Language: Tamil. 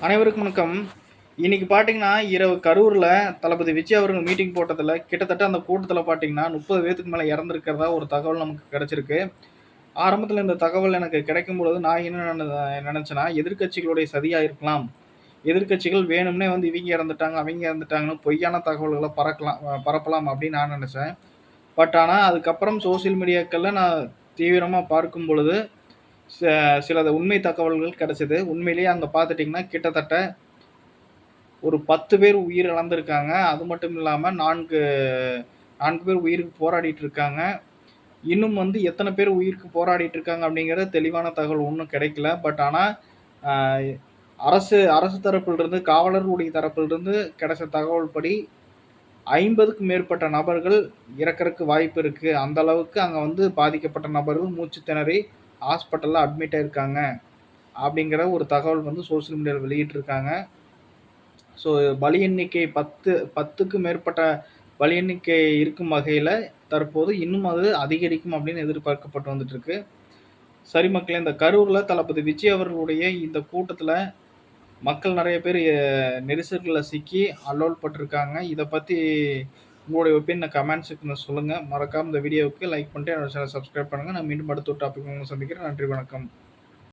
அனைவருக்கும் வணக்கம். இன்னைக்கு பார்த்தீங்கன்னா, இரவு கரூர்ல தளபதி விஜய் அவர்கள் மீட்டிங் போட்டதுல, கிட்டத்தட்ட அந்த கூட்டத்தில பார்த்தீங்கன்னா, 30 பேத்துக்கு மேல இறந்திருக்கிறதா ஒரு தகவல் நமக்கு கிடைச்சிருக்கு. ஆரம்பத்தில இந்த தகவல் எனக்கு கிடைக்கும்பொழுது, நான் என்ன நெனச்சேன்னா, எதிர்க்கட்சிகளுடைய சதியா இருக்கலாம். எதிர்க்கட்சிகள் வேணும்னே வந்து இவிங்க இறந்துட்டாங்க, அவிங்க இறந்துட்டாங்கன்னு பொய்யான தகவல்கள பரப்பலாம் அப்படின்னு நான் நெனச்சேன். ஆனா, அதுக்கப்புறம் சோசியல் மீடியாக்கள்ல நான் தீவிரமா பார்க்கும் பொழுது, ச சில உண்மை தகவல்கள் கிடைச்சது. உண்மையிலேயே அங்க பார்த்துட்டீங்கன்னா, கிட்டத்தட்ட ஒரு 10 பேர் உயிர் இழந்திருக்காங்க. அது மட்டும் இல்லாம 4 பேர் உயிருக்கு போராடிட்டு இருக்காங்க. இன்னும் வந்து எத்தன பேர் உயிருக்கு போராடிட்டு இருக்காங்க அப்படிங்கிற தெளிவான தகவல் ஒண்ணும் கிடைக்கல. ஆனா, அ அரசு அரசு தரப்பிலிருந்து, காவலர்களுடைய தரப்பிலிருந்து கிடைச்ச தகவல் படி 50க்கும் மேற்பட்ட நபர்கள் இறக்கறக்கு வாய்ப்பு இருக்கு. அந்த அளவுக்கு அங்க வந்து பாதிக்கப்பட்ட நபர்கள் மூச்சு திணறி ஹாஸ்பிட்டல்ல அட்மிட் ஆயிருக்காங்க. அப்படிங்கிற ஒரு தகவல் வந்து சோசியல் மீடியால வெளியிட்டிருக்காங்க. ஸோ பலி எண்ணிக்கை 10க்கும் மேற்பட்ட பலி எண்ணிக்கை இருக்கும் வகையில, தற்போது இன்னும் அது அதிகரிக்கும் அப்படின்னு எதிர்பார்க்கப்பட்டு வந்துட்டுருக்கு. சரி மக்களே, இந்த கரூர்ல தளபதி விஜய் அவர்களுடைய இந்த கூட்டத்தில மக்கள் நெறைய பேர் நெரிசல்கள்ல சிக்கி அல்லோல் பட்டுருக்காங்க. இத பத்தி உங்களுடைய ஒப்பீனியன கமெண்ட் செக்ஷன்ல சொல்லுங்க. மறக்காம இந்த வீடியோவுக்கு லைக் பண்ணிட்டு என்னோட சேனல சப்ஸ்கிரைப் பண்ணுங்க. நான் மீண்டும் அடுத்த ஒரு டாபிக் உங்கள சந்திக்கிறேன். நன்றி, வணக்கம்.